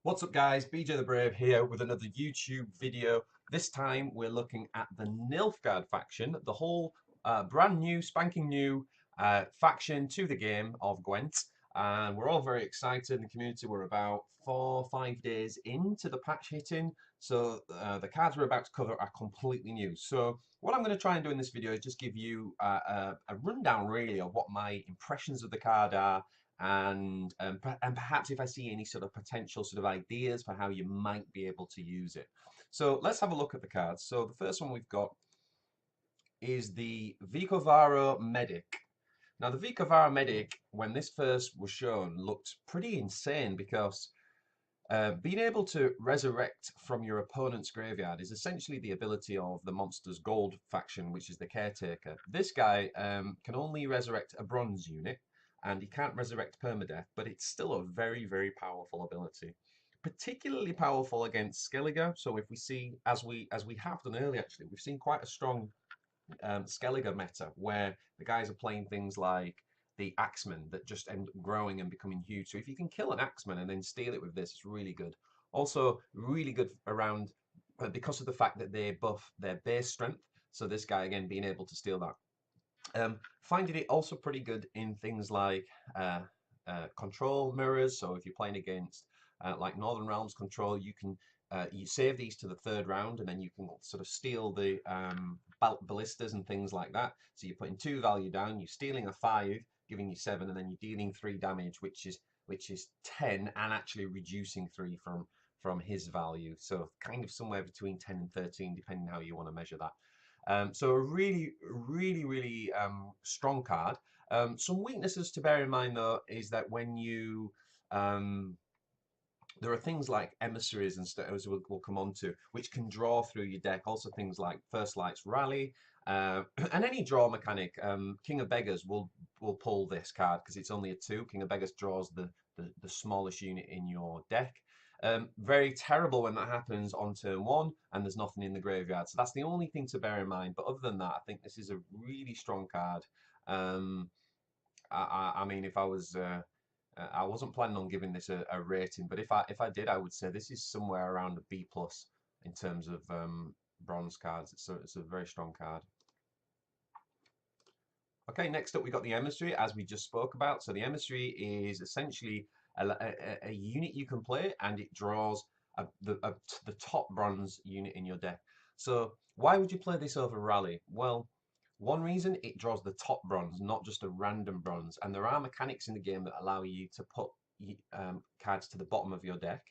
What's up guys, BJ the Brave here with another YouTube video. This time we're looking at the Nilfgaard faction, the whole brand new, spanking new faction to the game of Gwent. And we're all very excited in the community. We're about 4 or 5 days into the patch hitting. So the cards we're about to cover are completely new. So what I'm going to try and do in this video is just give you a rundown really of what my impressions of the card are, and perhaps if I see any sort of potential sort of ideas for how you might be able to use it. So let's have a look at the cards. So the first one we've got is the Vicovaro Medic. Now the Vicovaro Medic, when this first was shown, looked pretty insane because being able to resurrect from your opponent's graveyard is essentially the ability of the Monsters Gold faction, which is the Caretaker. This guy can only resurrect a bronze unit, and he can't resurrect permadeath, but it's still a very, very powerful ability. Particularly powerful against Skellige. So if we see, as we have done earlier, actually, we've seen quite a strong Skellige meta where the guys are playing things like the Axemen that just end up growing and becoming huge. So if you can kill an Axeman and then steal it with this, it's really good. Also, really good around because of the fact that they buff their base strength. So this guy again being able to steal that. Finding it also pretty good in things like control mirrors. So if you're playing against like Northern Realms control, you can you save these to the third round, and then you can sort of steal the ballistas and things like that. So you're putting 2 value down, you're stealing a 5, giving you 7, and then you're dealing 3 damage, which is 10, and actually reducing 3 from his value. So kind of somewhere between 10 and 13, depending how you want to measure that. So a really, really, really strong card. Some weaknesses to bear in mind though is that when you there are things like emissaries and stuff, as we'll come on to, which can draw through your deck. Also things like First Light's Rally, and any draw mechanic. King of Beggars will pull this card because it's only a 2. King of Beggars draws the smallest unit in your deck. Very terrible when that happens on turn 1 and there's nothing in the graveyard. So that's the only thing to bear in mind. But other than that, I think this is a really strong card. I mean, if I wasn't planning on giving this a rating, but if I did, I would say this is somewhere around a B plus in terms of bronze cards. It's a very strong card. Okay, next up we got the emissary, as we just spoke about. So the emissary is essentially a unit you can play, and it draws the top bronze unit in your deck. So why would you play this over Rally? Well, one reason, it draws the top bronze, not just a random bronze. And there are mechanics in the game that allow you to put cards to the bottom of your deck,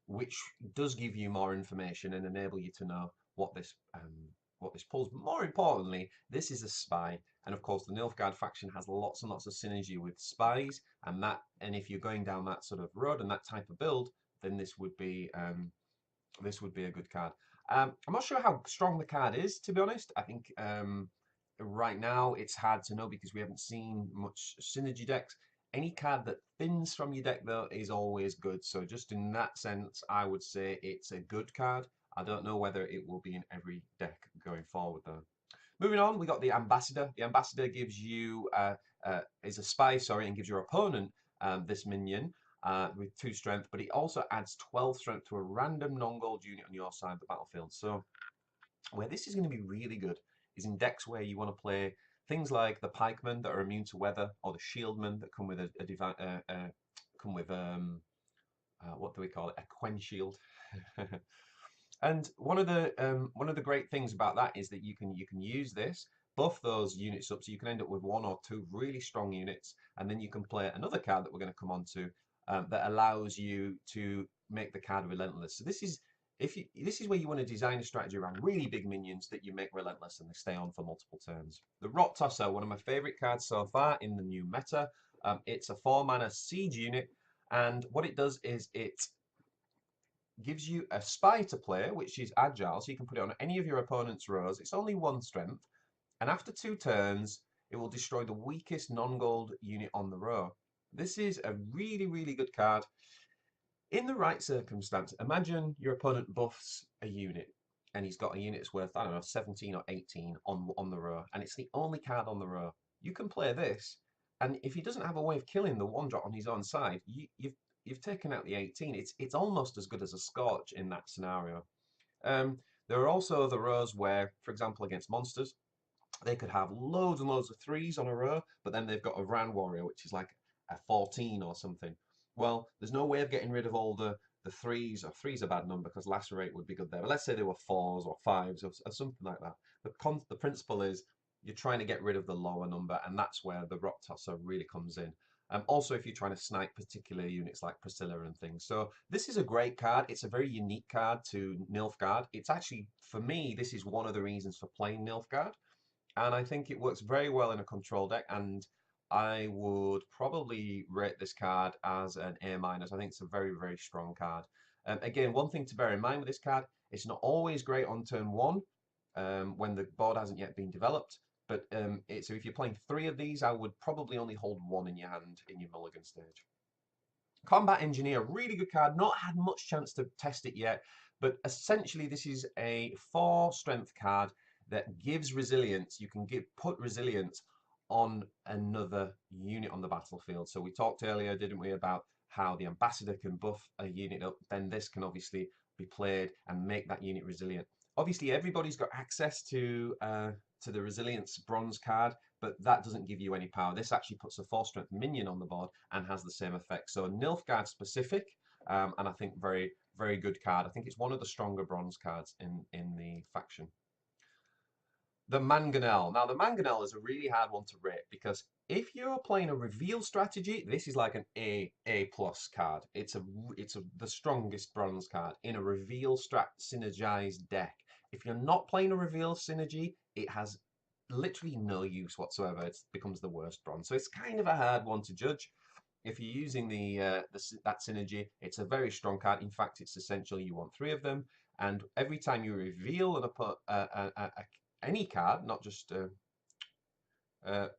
which does give you more information and enable you to know what this pulls. But more importantly, this is a spy, and of course the Nilfgaard faction has lots and lots of synergy with spies, and if you're going down that sort of road and that type of build, then this would be a good card. I'm not sure how strong the card is, to be honest. I think right now it's hard to know because we haven't seen much synergy decks. Any card that thins from your deck though is always good. So just in that sense, I would say it's a good card. I don't know whether it will be in every deck going forward though. Moving on, we got the Ambassador. The Ambassador gives you is a spy, sorry, and gives your opponent this minion with 2 strength, but it also adds 12 strength to a random non-gold unit on your side of the battlefield. So where this is going to be really good is in decks where you want to play things like the pikemen that are immune to weather, or the shieldmen that come with a divine come with what do we call it, a Quen shield. And one of the great things about that is that you can use this, buff those units up, so you can end up with 1 or 2 really strong units, and then you can play another card that we're going to come on to that allows you to make the card relentless. So this is where you want to design a strategy around really big minions that you make relentless and they stay on for multiple turns. The Rot Tosser, one of my favorite cards so far in the new meta. It's a 4-mana siege unit, and what it does is it gives you a spy to play, which is agile, so you can put it on any of your opponent's rows. It's only 1 strength, and after 2 turns, it will destroy the weakest non-gold unit on the row. This is a really, really good card. In the right circumstance, imagine your opponent buffs a unit, and he's got a unit that's worth, I don't know, 17 or 18 on the row, and it's the only card on the row. You can play this, and if he doesn't have a way of killing the 1-drop on his own side, you've taken out the 18. It's almost as good as a Scorch in that scenario. There are also the rows where, for example, against monsters, they could have loads and loads of threes on a row, but then they've got a Ran Warrior, which is like a 14 or something. Well, there's no way of getting rid of all the threes, or three's a bad number because lacerate would be good there, but let's say they were fours or fives or something like that. The principle is you're trying to get rid of the lower number, and that's where the Rock Tosser really comes in. Also, if you're trying to snipe particular units like Priscilla and things. So this is a great card. It's a very unique card to Nilfgaard. It's actually, for me, this is one of the reasons for playing Nilfgaard. And I think it works very well in a control deck, and I would probably rate this card as an A minus. I think it's a very, very strong card. Again, one thing to bear in mind with this card, it's not always great on turn one when the board hasn't yet been developed. But so if you're playing 3 of these, I would probably only hold 1 in your hand in your mulligan stage. Combat Engineer, really good card. Not had much chance to test it yet, but essentially this is a 4 strength card that gives resilience. You can put resilience on another unit on the battlefield. So we talked earlier, didn't we, about how the ambassador can buff a unit up. Then this can obviously be played and make that unit resilient. Obviously, everybody's got access to the resilience bronze card, but that doesn't give you any power. This actually puts a 4 strength minion on the board and has the same effect. So Nilfgaard specific, and I think very, very good card. I think it's one of the stronger bronze cards in the faction. The Mangonel. Now, the Mangonel is a really hard one to rate because if you're playing a reveal strategy, this is like an A plus card. It's the strongest bronze card in a reveal strat synergized deck. If you're not playing a reveal synergy, it has literally no use whatsoever. It becomes the worst bronze. So it's kind of a hard one to judge. If you're using that synergy, it's a very strong card. In fact, it's essential you want 3 of them. And every time you reveal any card, not just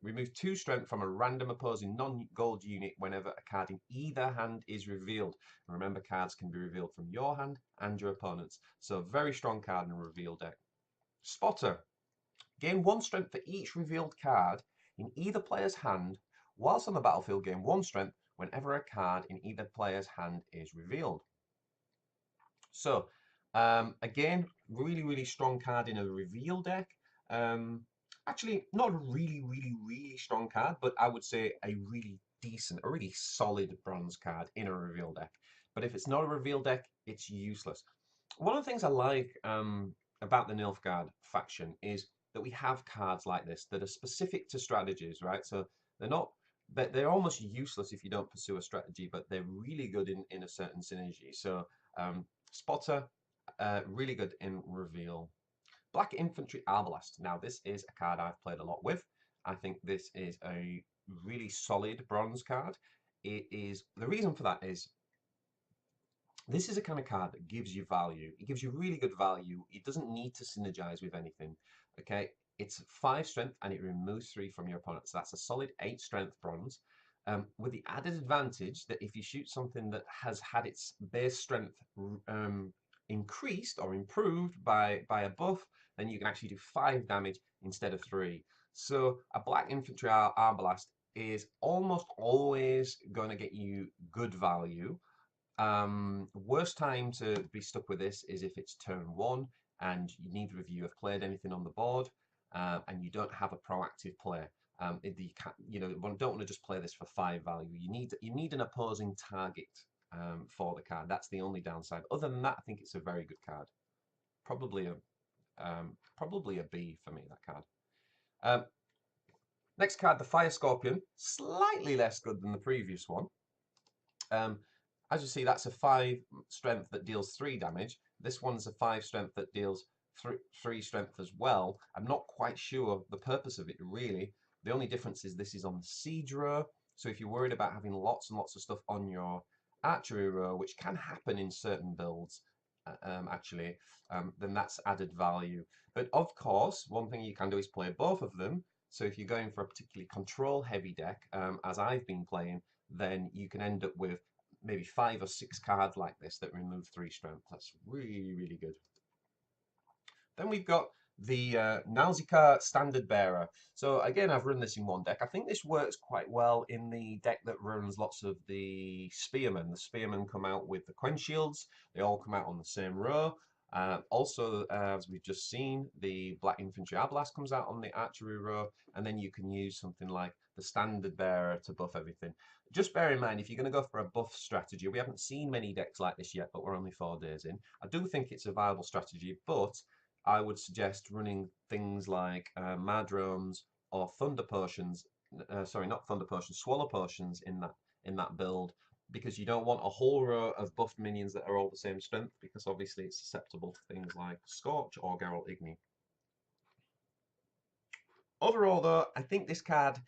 remove 2 strength from a random opposing non-gold unit whenever a card in either hand is revealed. And remember, cards can be revealed from your hand and your opponent's. So very strong card in a reveal deck. Spotter. Gain 1 strength for each revealed card in either player's hand, whilst on the battlefield gain 1 strength whenever a card in either player's hand is revealed. So, again, really, really strong card in a reveal deck. Actually, not a really, really, really strong card, but I would say a really decent, a really solid bronze card in a reveal deck. But if it's not a reveal deck, it's useless. One of the things I like about the Nilfgaard faction is that we have cards like this that are specific to strategies, right? So they're almost useless if you don't pursue a strategy, but they're really good in a certain synergy. So Spotter, really good in reveal. Black Infantry Arbalest. Now this is a card I've played a lot with. I think this is a really solid bronze card. It is, the reason for that is this is a kind of card that gives you value. It gives you really good value. It doesn't need to synergize with anything. Okay, it's 5 strength and it removes 3 from your opponent. So that's a solid 8 strength bronze. With the added advantage that if you shoot something that has had its base strength increased or improved by a buff, then you can actually do 5 damage instead of 3. So a Black Infantry Arbalest is almost always going to get you good value. Worst time to be stuck with this is if it's turn 1 and neither of you have played anything on the board and you don't have a proactive player. You don't want to just play this for 5 value. You need an opposing target for the card. That's the only downside. Other than that, I think it's a very good card. Probably a B for me, that card. Next card, the Fire Scorpion. Slightly less good than the previous one. As you see, that's a 5 strength that deals 3 damage. This one's a 5 strength that deals 3 strength as well. I'm not quite sure the purpose of it, really. The only difference is this is on the siege row. So if you're worried about having lots and lots of stuff on your archery row, which can happen in certain builds, then that's added value. But of course, one thing you can do is play both of them. So if you're going for a particularly control-heavy deck, as I've been playing, then you can end up with maybe 5 or 6 cards like this that remove 3 strength. That's really, really good. Then we've got the Nausicaa Standard Bearer. So again, I've run this in one deck. I think this works quite well in the deck that runs lots of the Spearmen. The Spearmen come out with the Quench Shields. They all come out on the same row. Also, as we've just seen, the Black Infantry Ablast comes out on the archery row, and then you can use something like the Standard Bearer to buff everything. Just bear in mind, if you're going to go for a buff strategy, we haven't seen many decks like this yet, but we're only 4 days in. I do think it's a viable strategy, but I would suggest running things like Madromes or Thunder Potions. Sorry, not Thunder Potions, Swallow Potions in that build, because you don't want a whole row of buffed minions that are all the same strength, because obviously it's susceptible to things like Scorch or Geralt Igni. Overall, though, I think this card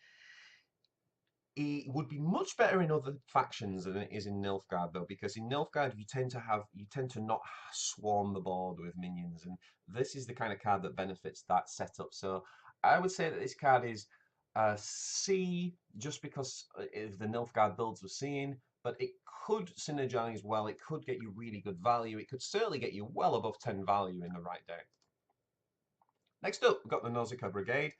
it would be much better in other factions than it is in Nilfgaard, though, because in Nilfgaard you tend to not swarm the board with minions, and this is the kind of card that benefits that setup. So I would say that this card is C, just because of the Nilfgaard builds we're seeing, but it could synergize well. It could get you really good value. It could certainly get you well above 10 value in the right deck. Next up, we've got the Nausicaa Brigade.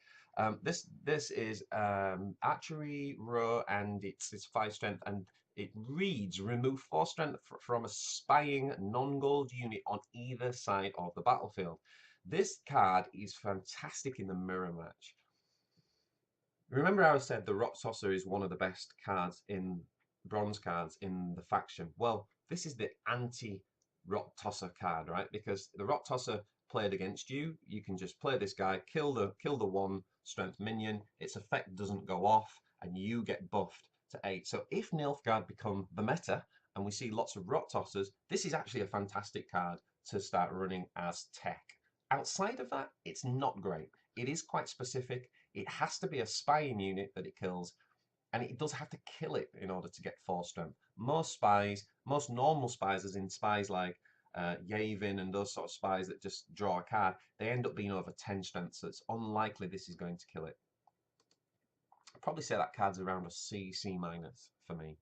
This is archery row, and it's 5 strength, and it reads remove 4 strength from a spying non-gold unit on either side of the battlefield. This card is fantastic in the mirror match. Remember how I said the Rot Tosser is one of the best cards in bronze cards in the faction? Well, this is the anti-Rot Tosser card, right? Because the Rot Tosser played against you, you can just play this guy, kill the 1 strength minion, its effect doesn't go off, and you get buffed to 8. So if Nilfgaard become the meta, and we see lots of Rot Tossers, this is actually a fantastic card to start running as tech. Outside of that, it's not great. It is quite specific. It has to be a spying unit that it kills, and it does have to kill it in order to get 4 strength. Most spies, most normal spies, as in spies like Yavin and those sort of spies that just draw a card, they end up being over 10 strength, so it's unlikely this is going to kill it. I'd probably say that card's around a C, C minus for me.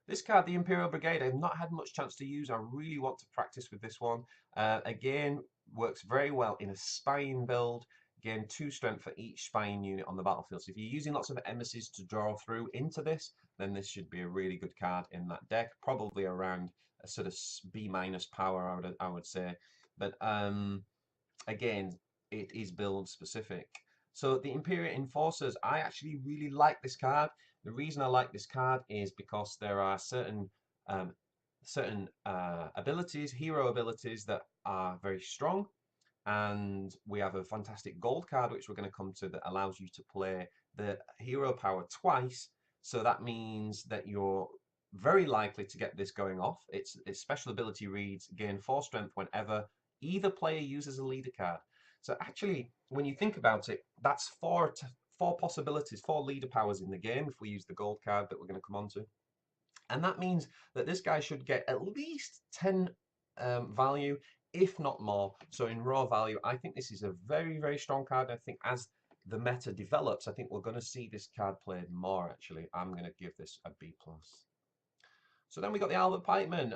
This card, the Imperial Brigade, I've not had much chance to use. I really want to practice with this one. Again, works very well in a spying build. Again, 2 strength for each spying unit on the battlefield. So if you're using lots of emissaries to draw through into this, then this should be a really good card in that deck. Probably around a sort of B minus power, I would say. But again, it is build specific. So the Imperial Enforcers, I actually really like this card. The reason I like this card is because there are certain abilities, hero abilities, that are very strong, and we have a fantastic gold card which we're going to come to that allows you to play the hero power twice. So that means that you're very likely to get this going off. Its special ability reads gain 4 strength whenever either player uses a leader card. So actually, when you think about it, that's 4 possibilities, 4 leader powers in the game if we use the gold card that we're going to come on to. And that means that this guy should get at least 10 value, if not more. So in raw value, I think this is a very, very strong card. I think as the meta develops, I think we're going to see this card played more, actually. I'm going to give this a B+. So then we got the Albert Pikeman.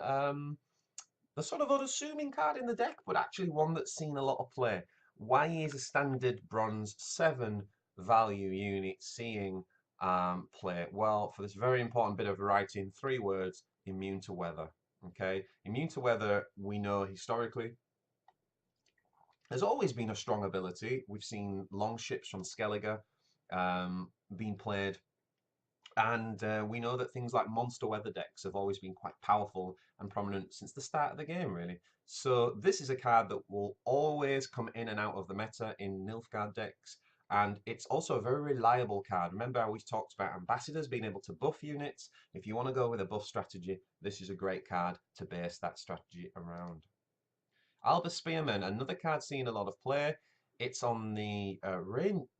The sort of unassuming card in the deck, but actually one that's seen a lot of play. Why is a standard bronze 7 value unit seeing play? Well, for this very important bit of variety in 3 words, immune to weather. Okay, immune to weather, we know historically there's always been a strong ability. We've seen long ships from Skellige being played, and we know that things like monster weather decks have always been quite powerful and prominent since the start of the game, really. So this is a card that will always come in and out of the meta in Nilfgaard decks, and it's also a very reliable card. Remember how we talked about ambassadors being able to buff units? If you want to go with a buff strategy, this is a great card to base that strategy around. Alba Spearman, another card seeing a lot of play. It's on the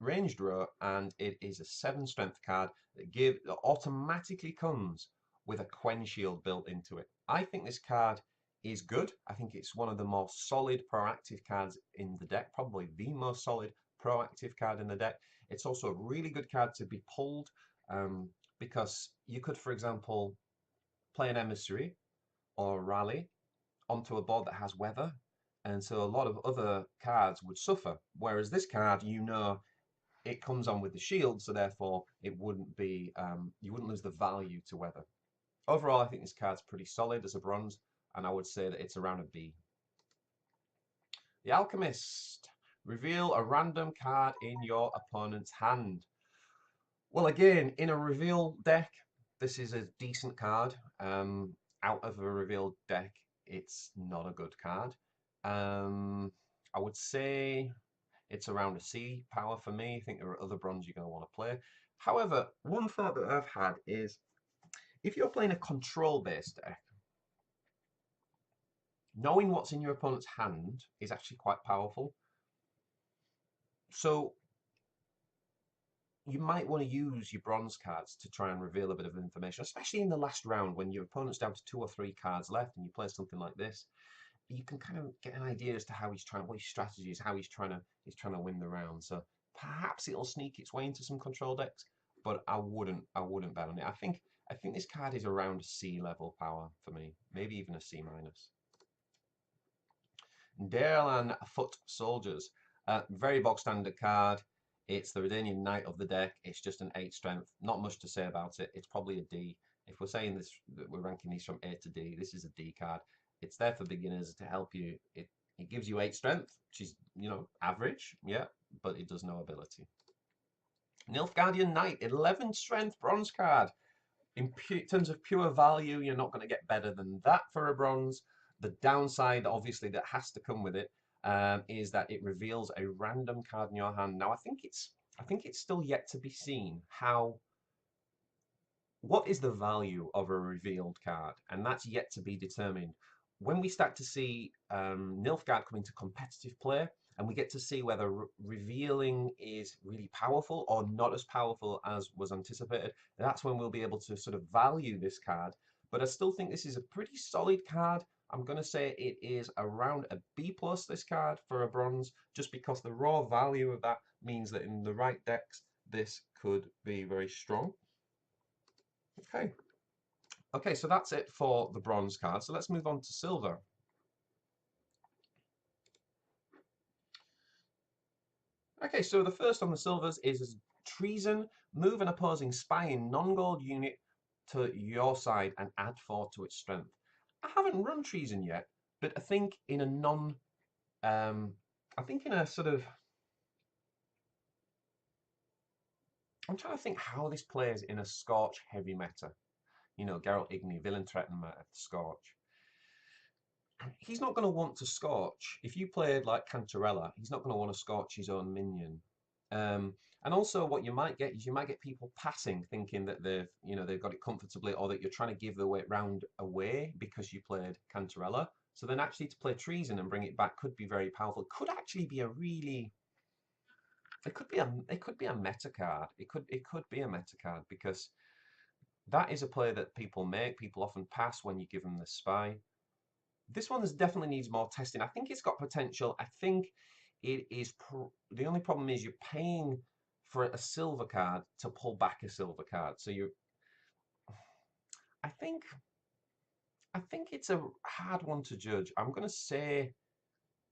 ranged row, and it is a 7 strength card that automatically comes with a Quen Shield built into it. I think this card is good. I think it's one of the more solid proactive cards in the deck, probably the most solid proactive card in the deck. It's also a really good card to be pulled because you could, for example, play an emissary or a rally onto a board that has weather, and so a lot of other cards would suffer. Whereas this card, it comes on with the shield, so therefore it wouldn't be you wouldn't lose the value to weather. Overall, I think this card's pretty solid as a bronze, and I would say that it's around a B. The Alchemist. Reveal a random card in your opponent's hand. Well, again, in a reveal deck, this is a decent card. Out of a revealed deck, it's not a good card. I would say it's around a C power for me. I think there are other bronze you're going to want to play. However, one thought that I've had is if you're playing a control-based deck, knowing what's in your opponent's hand is actually quite powerful. So you might want to use your bronze cards to try and reveal a bit of information, especially in the last round when your opponent's down to 2 or 3 cards left and you play something like this. You can kind of get an idea as to how he's trying, what his strategy is, how he's trying to win the round. So perhaps it'll sneak its way into some control decks, but I wouldn't bet on it. I think this card is around C level power for me, maybe even a C minus. Darelan Foot Soldiers, very bog standard card. It's the Redanian Knight of the deck. It's just an 8 strength. Not much to say about it. It's probably a D. If we're saying this, that we're ranking these from A to D, this is a D card. It's there for beginners to help you. It gives you 8 strength, which is, average, yeah, but it does no ability. Nilfgaardian Knight, 11 strength bronze card. In terms of pure value, you're not going to get better than that for a bronze. The downside, obviously, that has to come with it is that it reveals a random card in your hand. Now, I think it's still yet to be seen what is the value of a revealed card, and that's yet to be determined. When we start to see Nilfgaard come into competitive play, and we get to see whether revealing is really powerful or not as powerful as was anticipated, that's when we'll be able to sort of value this card. But I still think this is a pretty solid card. I'm going to say it is around a B+, this card, for a bronze, just because the raw value of that means that in the right decks, this could be very strong. Okay, so that's it for the bronze card. So let's move on to silver. Okay, so the first on the silvers is Treason. Move an opposing spy in non-gold unit to your side and add 4 to its strength. I haven't run Treason yet, but I think in a I think in a sort of, I'm trying to think how this plays in a Scorch heavy meta. Geralt Igni, Villain Threaten meta, Scorch. He's not going to want to Scorch. If you played like Cantarella, he's not going to want to Scorch his own minion. And also what you might get is you might get people passing thinking that they've got it comfortably, or that you're trying to give the round away because you played Cantarella. So then actually to play Treason and bring it back could be very powerful. It could actually be it could be a meta card. It could be a meta card because that is a play that people make. People often pass when you give them the spy. This one definitely needs more testing. I think it's got potential. I think it is. The only problem is you're paying for a silver card to pull back a silver card. So I think it's a hard one to judge. I'm going to say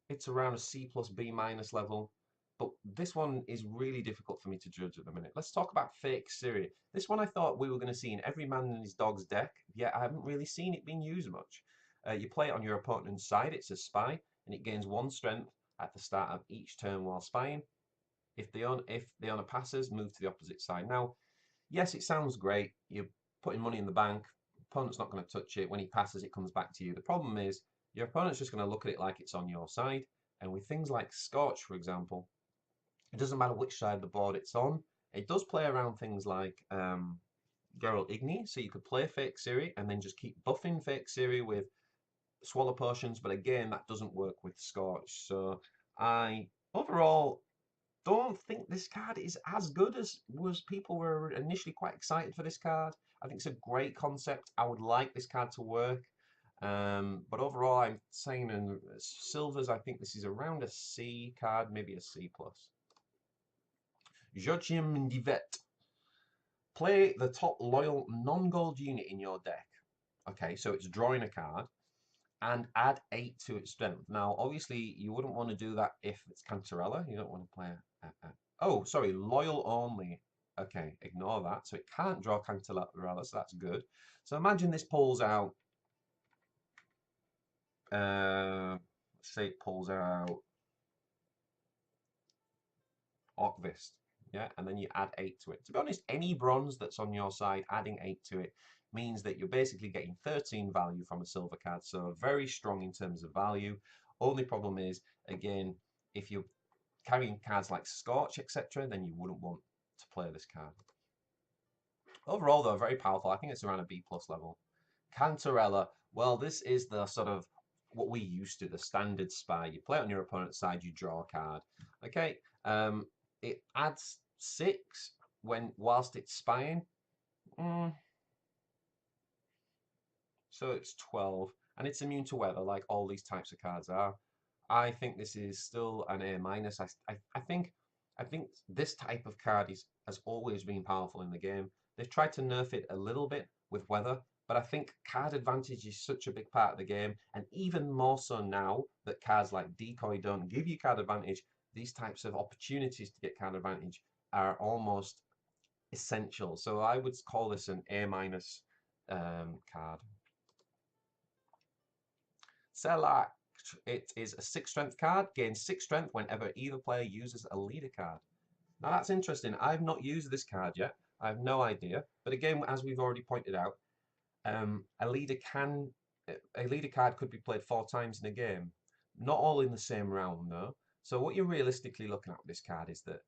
it's around a C plus B minus level. But this one is really difficult for me to judge at the minute. Let's talk about Fake Siri. This one I thought we were going to see in every man and his dog's deck, yet I haven't really seen it being used much. You play it on your opponent's side, it's a spy, and it gains 1 strength at the start of each turn while spying. If the owner passes, move to the opposite side. Now, yes, it sounds great. You're putting money in the bank, opponent's not going to touch it. When he passes, it comes back to you. The problem is your opponent's just going to look at it like it's on your side. And with things like Scorch, for example, it doesn't matter which side of the board it's on. It does play around things like Geralt Igni, so you could play Fake Siri and then just keep buffing Fake Siri with Swallow Potions, but again, that doesn't work with Scorch. So I overall don't think this card is as good as people were initially quite excited for this card. I think it's a great concept. I would like this card to work. But overall, I'm saying in silvers, I think this is around a C card, maybe a C plus. Joachim Divet. Play the top loyal non-gold unit in your deck. Okay, so it's drawing a card. and add 8 to its strength. Now, obviously, you wouldn't want to do that if it's Cantarella. You don't want to play oh, sorry, loyal only. Okay, ignore that. So it can't draw Cantarella, so that's good. So imagine this pulls out, let's say it pulls out Orkvist, yeah, and then you add 8 to it. To be honest, any bronze that's on your side, adding 8 to it means that you're basically getting 13 value from a silver card, so very strong in terms of value. Only problem is, again, if you're carrying cards like Scorch, etc., then you wouldn't want to play this card. Overall, though, very powerful. I think it's around a B+ level. Cantarella, well, this is the sort of what we used to, the standard spy. You play it on your opponent's side, you draw a card. Okay, it adds 6 whilst it's spying. So it's 12, and it's immune to weather, like all these types of cards are. I think this is still an A-. I think this type of card has always been powerful in the game. They've tried to nerf it a little bit with weather, but I think card advantage is such a big part of the game, and even more so now that cards like Decoy don't give you card advantage, these types of opportunities to get card advantage are almost essential. So I would call this an A- card. Select. It is a 6 strength card. Gains 6 strength whenever either player uses a leader card. Now that's interesting. I've not used this card yet. I have no idea. But again, as we've already pointed out, a leader card could be played 4 times in a game. Not all in the same round though. So what you're realistically looking at with this card is that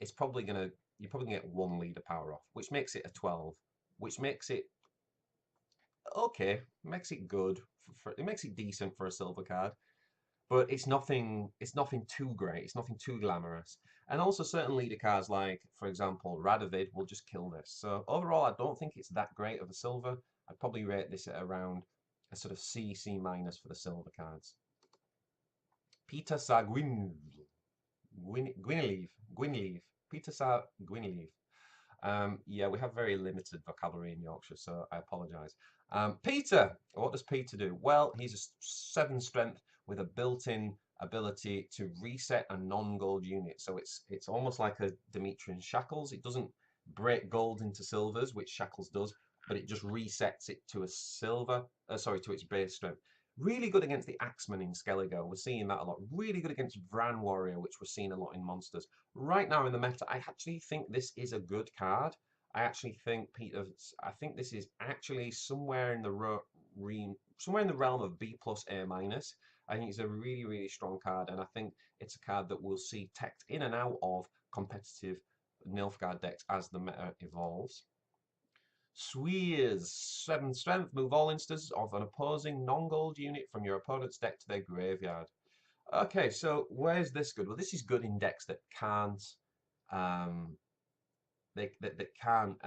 you're probably gonna get 1 leader power off, which makes it a 12, which makes it okay, makes it good. It makes it decent for a silver card, but it's nothing. It's nothing too great. It's nothing too glamorous. And also, certain leader cards, like for example, Radovid, will just kill this. So overall, I don't think it's that great of a silver. I'd probably rate this at around a sort of C minus for the silver cards. Peter Sa Gwynleave. Peter Sa Gwynleave. Yeah, we have very limited vocabulary in Yorkshire, so I apologise. Peter, what does Peter do? Well, he's a 7 strength with a built-in ability to reset a non-gold unit. So it's almost like a Demetrian Shackles. It doesn't break gold into silvers, which Shackles does, but it just resets it to a silver, to its base strength. Really good against the Axeman in Skellige. We're seeing that a lot. Really good against Vran Warrior, which we're seeing a lot in Monsters. Right now in the meta, I actually think this is a good card. I actually think I think this is actually somewhere in the realm of B+ A-. I think it's a really, really strong card, and I think it's a card that we'll see teched in and out of competitive Nilfgaard decks as the meta evolves. Swears, 7 strength, move all instances of an opposing non-gold unit from your opponent's deck to their graveyard. Okay, so where's this good? Well, this is good in decks that can't that can't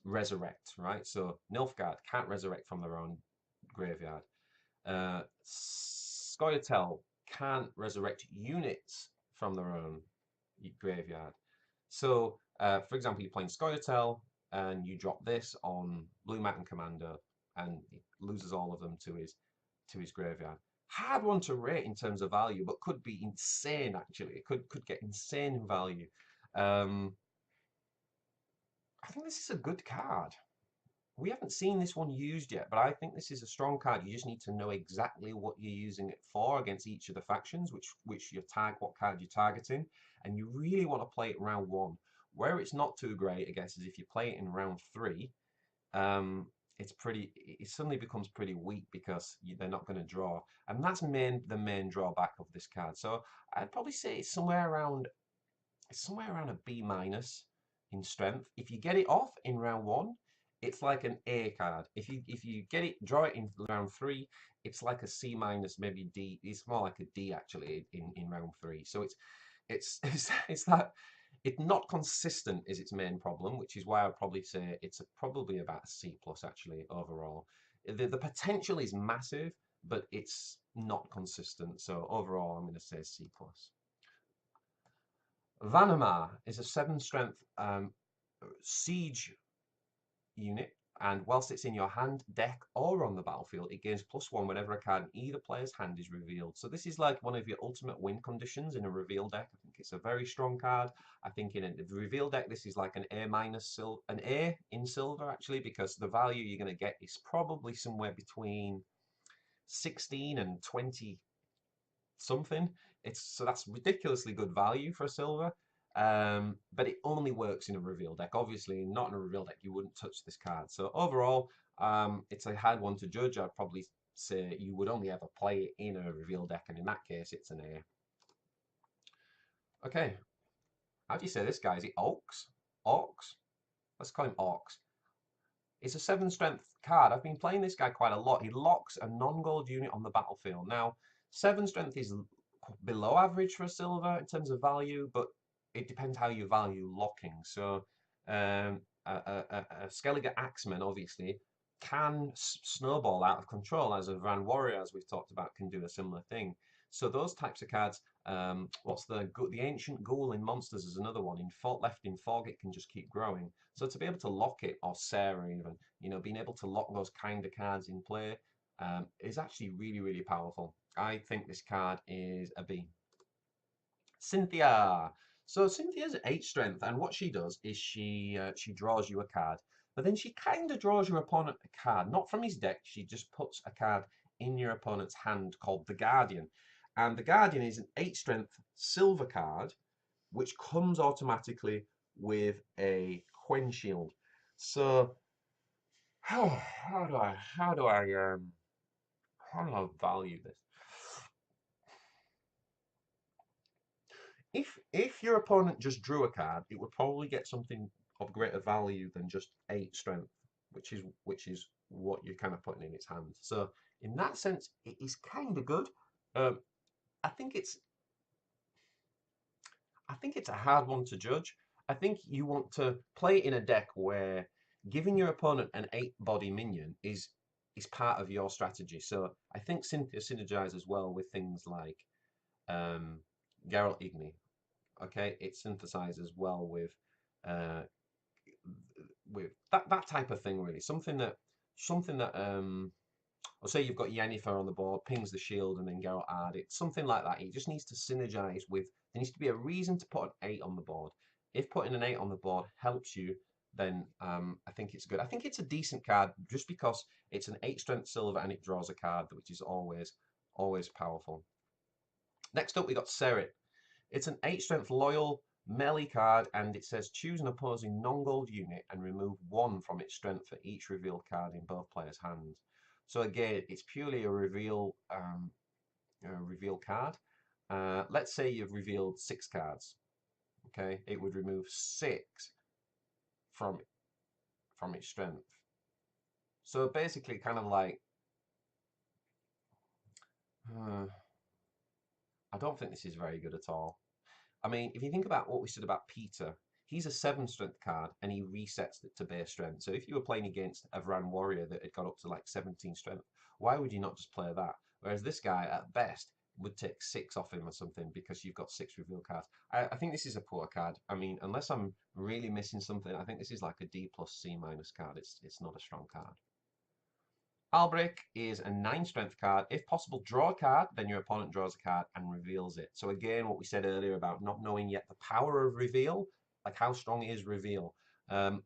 resurrect, right? So Nilfgaard can't resurrect from their own graveyard. Scoia'tael can't resurrect units from their own graveyard. So, for example, you're playing Scoia'tael and you drop this on Blue Mountain Commander, and he loses all of them to his graveyard. Hard one to rate in terms of value, but could be insane actually. It could get insane in value. I think this is a good card. We haven't seen this one used yet, but I think this is a strong card. You just need to know exactly what you're using it for against each of the factions, what card you're targeting, and you really want to play it round 1. Where it's not too great, I guess, is if you play it in round 3, it suddenly becomes pretty weak because they're not going to draw, and that's the main drawback of this card. So I'd probably say it's somewhere around a B- in strength. If you get it off in round 1, it's like an A card. If you draw it in round 3, it's like a C-, maybe D. It's more like a D actually in round 3. So it's that it's not consistent is its main problem, which is why I'd probably say it's probably about a C+ actually overall. The potential is massive, but it's not consistent. So overall, I'm going to say C+. Vanamar is a 7 strength siege unit And whilst it's in your hand, deck, or on the battlefield, it gains +1 whenever a card in either player's hand is revealed. So this is like one of your ultimate win conditions in a reveal deck. I think it's a very strong card. I think in a reveal deck, this is like an an A in silver, actually, because the value you're going to get is probably somewhere between 16 and 20 something. So that's ridiculously good value for a silver. But it only works in a reveal deck. Obviously, not in a reveal deck, you wouldn't touch this card. So overall, it's a hard one to judge. I'd probably say you would only ever play it in a reveal deck, and in that case, it's an A. Okay, how do you say this guy? Is it Orcs? Orcs? Let's call him Orcs. It's a 7 strength card. I've been playing this guy quite a lot. He locks a non-gold unit on the battlefield. Now, 7 strength is below average for a silver in terms of value, but it depends how you value locking. So, a Skellige Axeman obviously can snowball out of control, as a Van Warrior, as we've talked about, can do a similar thing. So those types of cards, what's the Ancient Ghoul in Monsters is another one. In left in fog, it can just keep growing. So to be able to lock it, or Sarah even, being able to lock those kind of cards in play is actually really, really powerful. I think this card is a B. Cynthia. So Cynthia's 8 strength, and what she does is she draws you a card, but then she kind of draws your opponent a card, not from his deck. She just puts a card in your opponent's hand called the Guardian, and the Guardian is an 8 strength silver card, which comes automatically with a Quen Shield. So how do I value this? If your opponent just drew a card, it would probably get something of greater value than just 8 strength, which is what you're kind of putting in its hand. So in that sense, it is kind of good. Um, I think it's a hard one to judge. I think you want to play in a deck where giving your opponent an 8-body minion is part of your strategy. So I think Cynthia synergizes well with things like um, Geralt Igni. Okay, it synthesizes well uh, with that type of thing, really. Something that I'll say you've got Yennefer on the board, pings the shield, and then Geralt add it. Something like that. It just needs to synergize with. There needs to be a reason to put an 8 on the board. If putting an 8 on the board helps you, then I think it's good. I think it's a decent card just because it's an 8 strength silver and it draws a card, which is always powerful. Next up, we got Serit. It's an 8 strength loyal melee card, and it says choose an opposing non-gold unit and remove 1 from its strength for each revealed card in both players' hands. So again, it's purely a reveal card. Let's say you've revealed 6 cards. Okay, it would remove 6 from its strength. So basically, kind of like, I don't think this is very good at all. I mean, if you think about what we said about Peter, he's a 7 strength card and he resets it to base strength. So if you were playing against a Vran Warrior that had got up to like 17 strength, why would you not just play that? Whereas this guy, at best, would take 6 off him or something because you've got 6 reveal cards. I think this is a poor card. I mean, unless I'm really missing something, I think this is like a D plus C minus card. It's not a strong card. Albrecht is a 9 strength card. If possible, draw a card, then your opponent draws a card and reveals it. So again, what we said earlier about not knowing yet the power of reveal, like how strong is reveal. I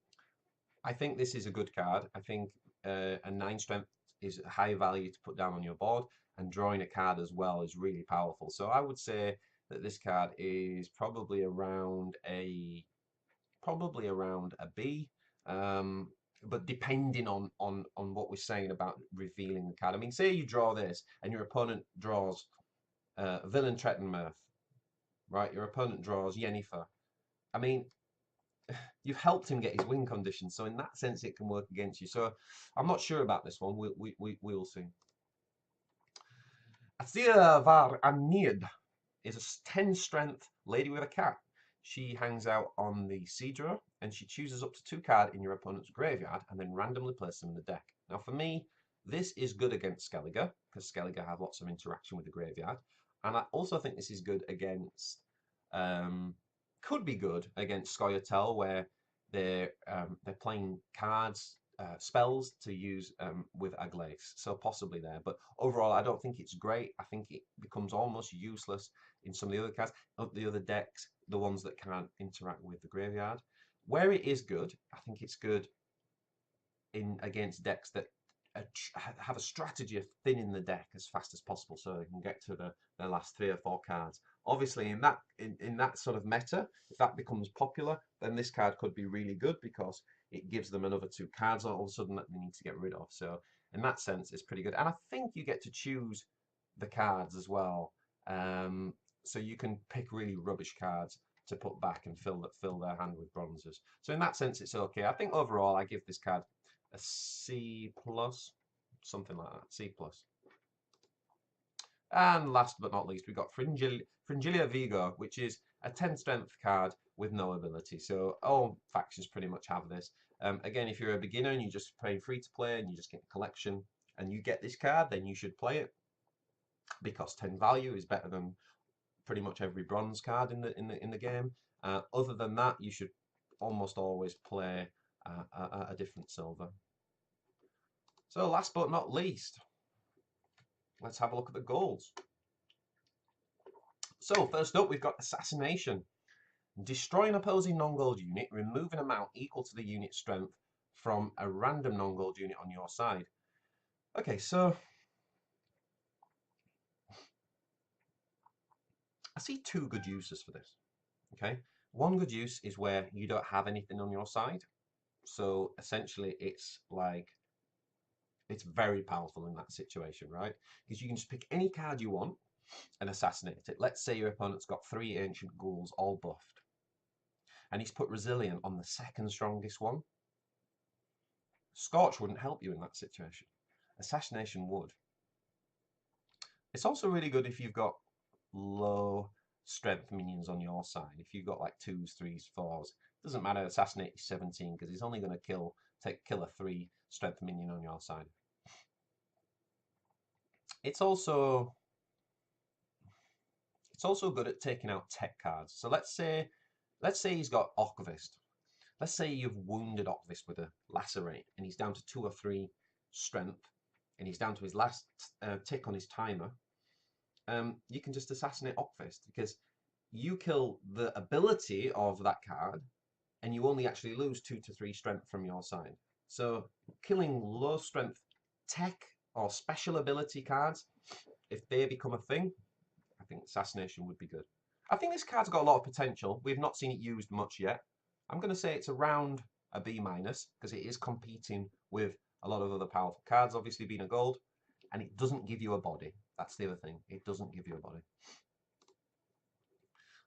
think this is a good card. I think a 9 strength is high value to put down on your board, and drawing a card as well is really powerful. So I would say that this card is probably around a B. But depending on what we're saying about revealing the card. I mean, say you draw this and your opponent draws Villain Trettenmirth, right? Your opponent draws Yennefer. I mean, you've helped him get his win condition, so in that sense, it can work against you. So I'm not sure about this one. We'll see. Athia Var Anid is a 10 strength lady with a cat. She hangs out on the sea drawer and she chooses up to 2 cards in your opponent's graveyard and then randomly places them in the deck. Now for me, this is good against Skellige because Skellige have lots of interaction with the graveyard. And I also think this is good against, could be good against Scoia'tael where they're playing cards spells to use with Aglace, so possibly there. But overall, I don't think it's great. I think it becomes almost useless in some of the other cards, the other decks, the ones that can't interact with the graveyard. Where it is good, I think it's good in against decks that have a strategy of thinning the deck as fast as possible, so they can get to the last 3 or 4 cards. Obviously, in that sort of meta, if that becomes popular, then this card could be really good because it gives them another 2 cards all of a sudden that they need to get rid of. So in that sense, it's pretty good. And I think you get to choose the cards as well. So you can pick really rubbish cards to put back and fill their hand with bronzes. So in that sense, it's okay. I think overall, I give this card a C plus, something like that, C plus. And last but not least, we've got Fringilia Vigo, which is a 10 strength card with no ability. So all factions pretty much have this. Again, if you're a beginner and you're just playing free to play and you just get a collection and you get this card, then you should play it because 10 value is better than pretty much every bronze card in the game. Other than that, you should almost always play a different silver. So last but not least, let's have a look at the goals. So first up, we've got Assassination. Destroy an opposing non-gold unit, remove an amount equal to the unit's strength from a random non-gold unit on your side. Okay, so I see 2 good uses for this. Okay, one good use is where you don't have anything on your side. So essentially, it's like it's very powerful in that situation, right? Because you can just pick any card you want and assassinate it. Let's say your opponent's got 3 ancient ghouls all buffed, and he's put resilient on the 2nd strongest one. Scorch wouldn't help you in that situation. Assassination would. It's also really good if you've got low strength minions on your side. If you've got like 2s, 3s, 4s, doesn't matter. Assassinate is 17 because he's only going to kill a 3 strength minion on your side. It's also good at taking out tech cards. So let's say he's got Okvist. Let's say you've wounded Okvist with a lacerate and he's down to 2 or 3 strength and he's down to his last tick on his timer. You can just assassinate Okvist because you kill the ability of that card and you only actually lose 2 to 3 strength from your side. So killing low strength tech or special ability cards, if they become a thing, I think assassination would be good. I think this card's got a lot of potential. We've not seen it used much yet. I'm going to say it's around a B- because it is competing with a lot of other powerful cards, obviously being a gold, and it doesn't give you a body. That's the other thing. It doesn't give you a body.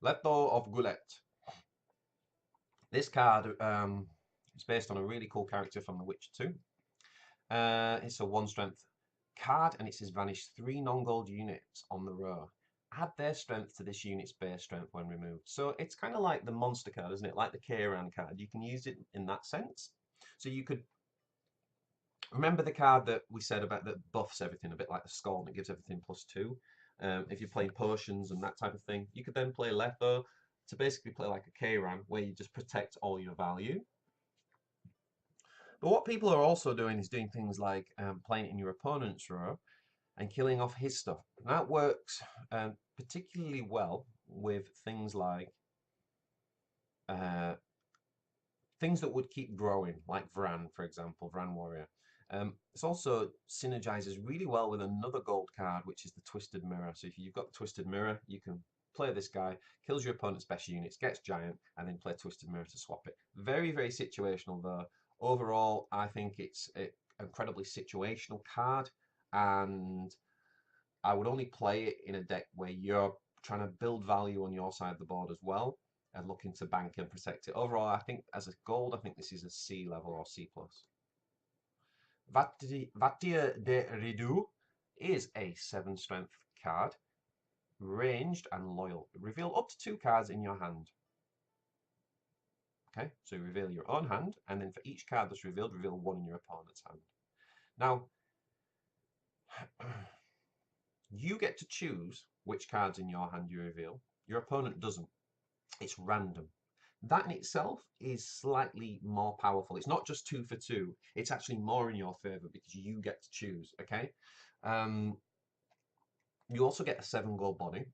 Leto of Goulet. This card is based on a really cool character from The Witcher 2. It's a 1 strength card, and it says vanish 3 non-gold units on the row. Add their strength to this unit's base strength when removed. So it's kind of like the monster card, isn't it? Like the Kairan card. You can use it in that sense. So you could remember the card that we said about that buffs everything, a bit like the Skull, and it gives everything +2. If you're playing potions and that type of thing, you could then play Letho to basically play like a Kairan, where you just protect all your value. But what people are also doing is doing things like playing it in your opponent's row and killing off his stuff. And that works particularly well with things like things that would keep growing, like Vran, for example, Vran Warrior. This also synergizes really well with another gold card, which is the Twisted Mirror. So if you've got the Twisted Mirror, you can play this guy, kills your opponent's best units, gets giant, and then play Twisted Mirror to swap it. Very, very situational though. Overall, I think it's an incredibly situational card, and I would only play it in a deck where you're trying to build value on your side of the board as well and looking to bank and protect it. Overall, I think as a gold, I think this is a C level or C+. Vatir de Redu is a 7 strength card, ranged and loyal. Reveal up to 2 cards in your hand. Okay, so you reveal your own hand, and then for each card that's revealed, reveal 1 in your opponent's hand. Now, you get to choose which cards in your hand you reveal. Your opponent doesn't. It's random. That in itself is slightly more powerful. It's not just 2 for 2. It's actually more in your favor because you get to choose. Okay. Um, you also get a 7 gold body.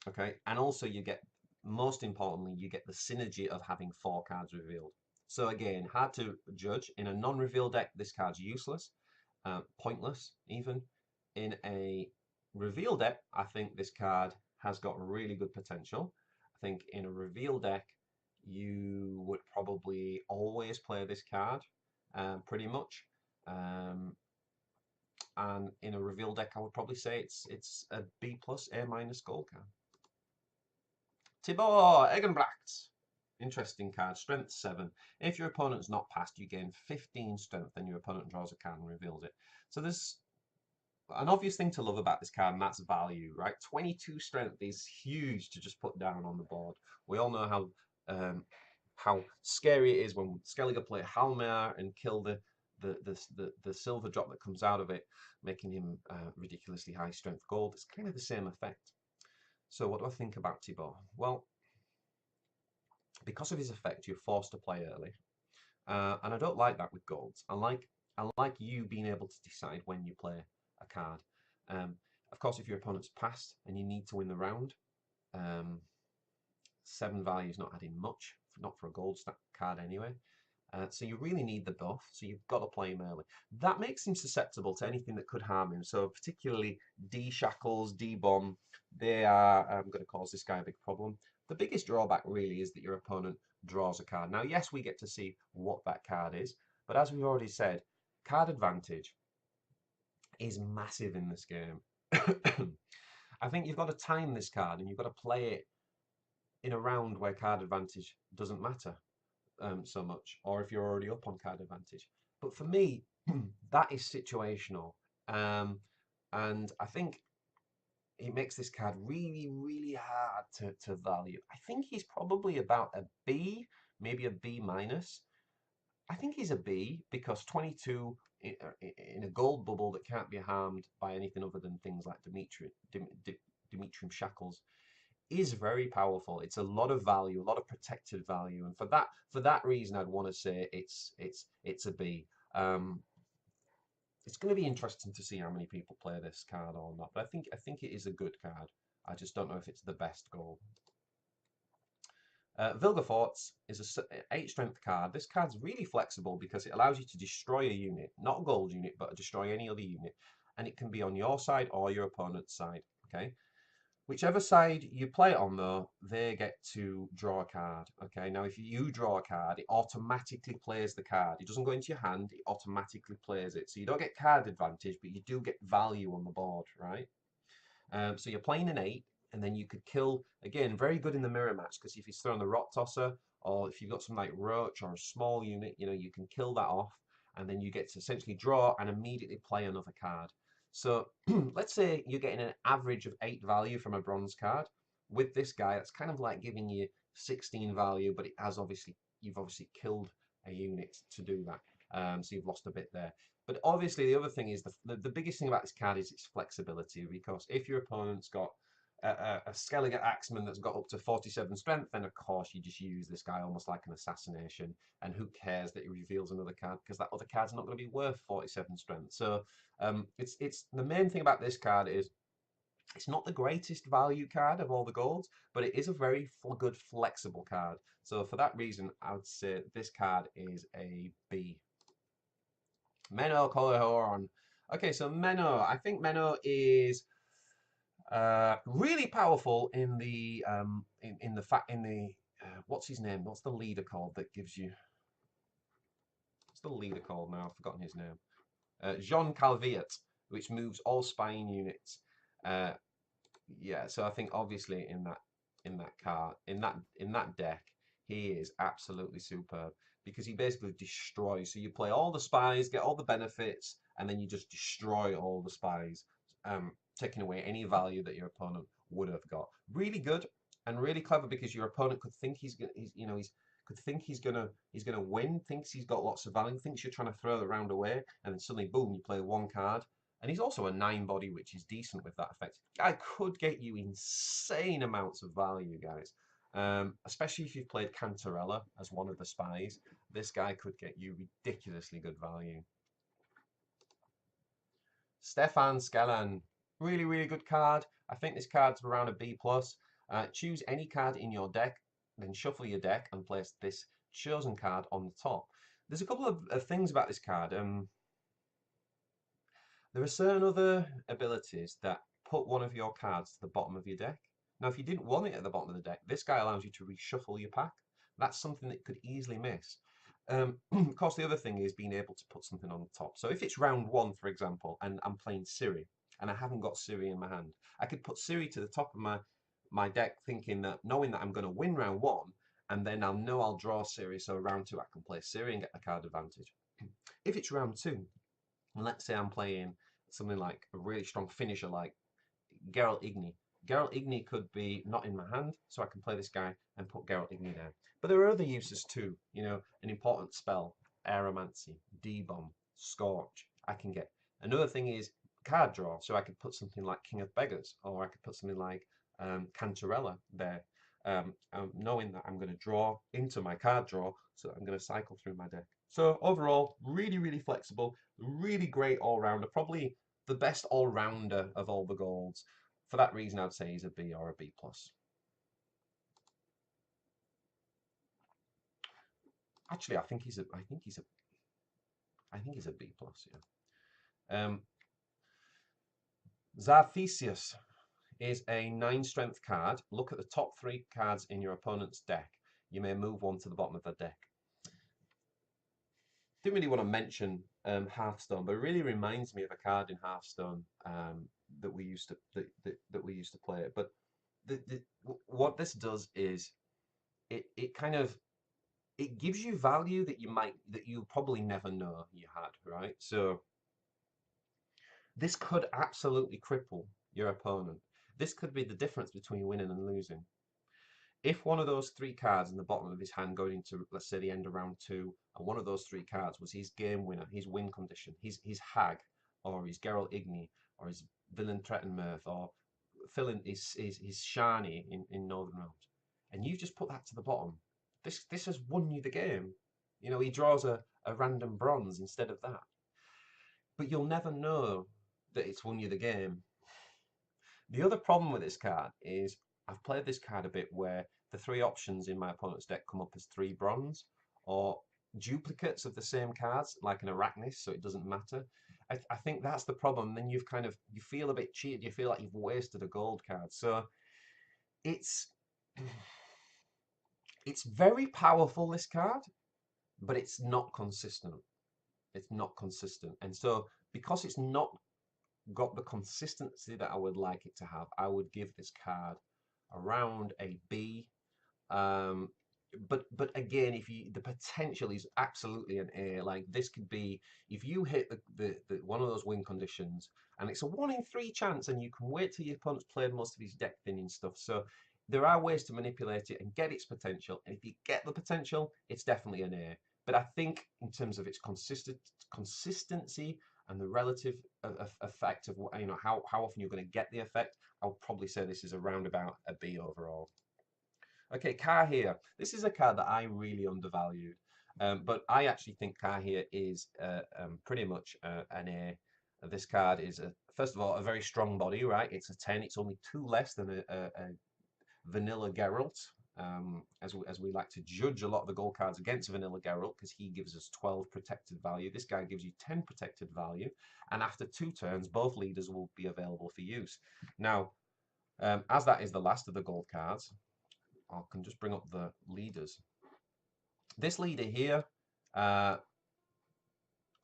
Okay, and also you get, most importantly, you get the synergy of having 4 cards revealed. So again, hard to judge. In a non-reveal deck, this card's useless, pointless even. In a reveal deck, I think this card has got really good potential. I think in a reveal deck, you would probably always play this card, pretty much. Um, and in a reveal deck, I would probably say it's a B plus, A minus gold card. Tibor Eggenbracht. Interesting card. Strength 7. If your opponent's not passed, you gain 15 strength, then your opponent draws a card and reveals it. So there's an obvious thing to love about this card, and that's value, right? 22 strength is huge to just put down on the board. We all know how scary it is when Skellige play Halmar and kill the silver drop that comes out of it, making him ridiculously high strength gold. It's kind of the same effect. So what do I think about Tibor? Well, because of his effect, you're forced to play early, and I don't like that with golds. I like you being able to decide when you play a card. Of course, if your opponent's passed and you need to win the round, 7 value is not adding much, not for a gold stack card anyway. So you really need the buff, so you've got to play him early. That makes him susceptible to anything that could harm him. So particularly D shackles, D bomb, they are going to cause this guy a big problem. The biggest drawback really is that your opponent draws a card. Now, yes, we get to see what that card is, but as we've already said, card advantage is massive in this game. I think you've got to time this card and you've got to play it in a round where card advantage doesn't matter so much, or if you're already up on card advantage. But for me, that is situational. And I think it makes this card really, really hard to value. I think he's probably about a B, maybe a B minus. I think he's a B because 22 in a gold bubble that can't be harmed by anything other than things like Demetrium shackles is very powerful. It's a lot of value, a lot of protected value, and for that reason, I'd want to say it's a B. It's going to be interesting to see how many people play this card or not, but I think it is a good card. I just don't know if it's the best goal. Vilgefortz is an 8 strength card. This card's really flexible because it allows you to destroy a unit, not a gold unit, but destroy any other unit, and it can be on your side or your opponent's side. Okay. Whichever side you play it on, though, they get to draw a card. Okay, now if you draw a card, it automatically plays the card. It doesn't go into your hand, it automatically plays it. So you don't get card advantage, but you do get value on the board, right? So you're playing an 8, and then you could kill, again, very good in the mirror match, because if he's throwing the Rot Tosser, or if you've got some like Roach or a small unit, you can kill that off, and then you get to essentially draw and immediately play another card. So let's say you're getting an average of 8 value from a bronze card. With this guy, that's kind of like giving you 16 value, but you've obviously killed a unit to do that. So you've lost a bit there. But obviously the other thing is the biggest thing about this card is its flexibility, because if your opponent's got a Skellige Axeman that's got up to 47 strength, then of course you just use this guy almost like an assassination, and who cares that he reveals another card, because that other card's not going to be worth 47 strength. So it's the main thing about this card is it's not the greatest value card of all the golds, but it is a very good flexible card. So for that reason, I would say this card is a B. Menno Colehorn. Okay, so Menno, I think Menno is really powerful in the what's his name? What's the leader called that gives you? What's the leader called now? I've forgotten his name. Jean Calviet, which moves all spine units. Yeah, so I think obviously in that deck, he is absolutely superb because he basically destroys. So you play all the spies, get all the benefits, and then you just destroy all the spies, taking away any value that your opponent would have got. Really good and really clever, because your opponent could think he's gonna win, thinks he's got lots of value, thinks you're trying to throw the round away, and then suddenly boom, you play 1 card. And he's also a 9 body, which is decent with that effect. I could get you insane amounts of value, guys. Especially if you've played Cantarella as one of the spies. This guy could get you ridiculously good value. Stefan Skellan, really, really good card. I think this card's around a B+. Choose any card in your deck, then shuffle your deck and place this chosen card on the top. There's a couple of things about this card. There are certain other abilities that put one of your cards to the bottom of your deck. Now, if you didn't want it at the bottom of the deck, this guy allows you to reshuffle your pack. That's something that you could easily miss. Of course, the other thing is being able to put something on the top. So if it's round 1, for example, and I'm playing Ciri, and I haven't got Ciri in my hand, I could put Ciri to the top of my deck, knowing that I'm going to win round 1, and then I'll know I'll draw Ciri, so round 2 I can play Ciri and get the card advantage. If it's round 2, and let's say I'm playing something like a really strong finisher like Geralt Igni. Geralt Igni could be not in my hand, so I can play this guy and put Geralt Igni down. But there are other uses too, you know, an important spell, Aeromancy, D-Bomb, Scorch, I can get. Another thing is card draw, so I could put something like King of Beggars, or I could put something like Cantarella there, knowing that I'm going to draw into my card draw, so I'm going to cycle through my deck. So overall, really, really flexible, really great all-rounder, probably the best all-rounder of all the golds. For that reason, I'd say he's a B or a B+. Actually, I think he's a B+, yeah. Zarthesius is a 9 strength card. Look at the top 3 cards in your opponent's deck. You may move one to the bottom of the deck. Didn't really want to mention Hearthstone, but it really reminds me of a card in Hearthstone that we used to play it. But what this does is it kind of it gives you value that you probably never know you had, right? So this could absolutely cripple your opponent. This could be the difference between winning and losing. If one of those 3 cards in the bottom of his hand going into, let's say, the end of round 2, and one of those 3 cards was his game winner, his win condition, his Hag, or his Geralt Igni, or his Villain Trettenmirth, or filling his Shani in Northern Realms, and you just put that to the bottom, this has won you the game. You know, he draws a random bronze instead of that. But you'll never know that it's won you the game. The other problem with this card is I've played this card a bit where the 3 options in my opponent's deck come up as 3 bronze or duplicates of the same cards, like an Arachnis, so it doesn't matter. I think that's the problem. Then you feel a bit cheated. You feel like you've wasted a gold card. So it's it's very powerful, this card, but it's not consistent. It's not consistent. And so because it's not got the consistency that I would like it to have, I would give this card around a B. But again, if the potential is absolutely an A. Like this could be, if you hit the one of those win conditions, and it's a 1 in 3 chance, and you can wait till your opponent's played most of his deck thinning stuff. So there are ways to manipulate it and get its potential. And if you get the potential, it's definitely an A. But I think in terms of its consistency and the relative effect of how often you're going to get the effect, I would probably say this is around about a B overall. Okay, Kahir. This is a card that I really undervalued, but I actually think Kahir is pretty much an A. This card is, first of all, a very strong body, right? It's a 10. It's only 2 less than a vanilla Geralt, as we like to judge a lot of the gold cards against vanilla Geralt, because he gives us 12 protected value. This guy gives you 10 protected value, and after 2 turns, both leaders will be available for use. Now, as that is the last of the gold cards, I can just bring up the leaders. This leader here,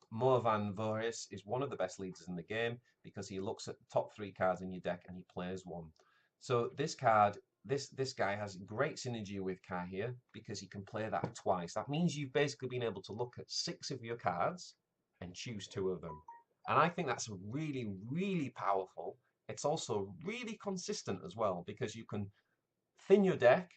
Morvan Voorhis, is one of the best leaders in the game because he looks at the top 3 cards in your deck and he plays one. So this card, this guy has great synergy with Kahir because he can play that twice. That means you've basically been able to look at 6 of your cards and choose 2 of them. And I think that's really, really powerful. It's also really consistent as well because you can thin your deck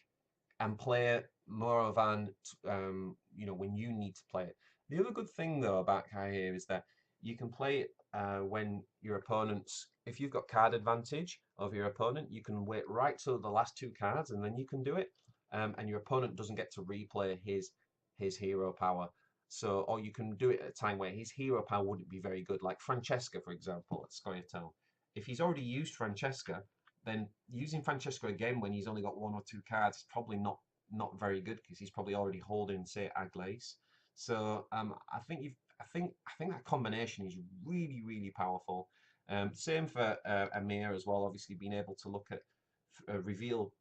and play Morvan, when you need to play it. The other good thing though about Kahir is that you can play it when your opponent's, if you've got card advantage over your opponent, you can wait right till the last 2 cards and then you can do it. and your opponent doesn't get to replay his hero power. So, or you can do it at a time where his hero power wouldn't be very good, like Francesca, for example, at Scoia'tael. If he's already used Francesca, then using Francesca again when he's only got 1 or 2 cards is probably not very good because he's probably already holding, say, Aglace. So I think that combination is really powerful. Same for Amir as well. Obviously, being able to look at reveal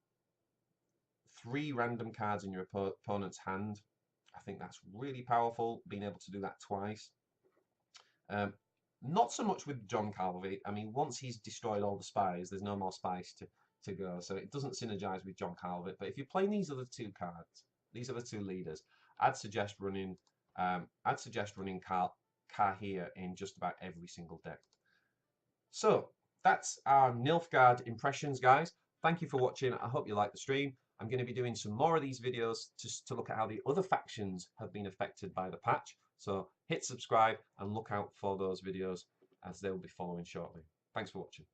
3 random cards in your opponent's hand. I think that's really powerful. Being able to do that twice. Not so much with John Calvey. I mean, once he's destroyed all the spies, there's no more spies to go. So it doesn't synergize with John Calvey. But if you're playing these other 2 cards, these are the 2 leaders, I'd suggest running Kahir in just about every single deck. So that's our Nilfgaard impressions, guys. Thank you for watching. I hope you liked the stream. I'm going to be doing some more of these videos to look at how the other factions have been affected by the patch. So hit subscribe and look out for those videos as they'll be following shortly. Thanks for watching.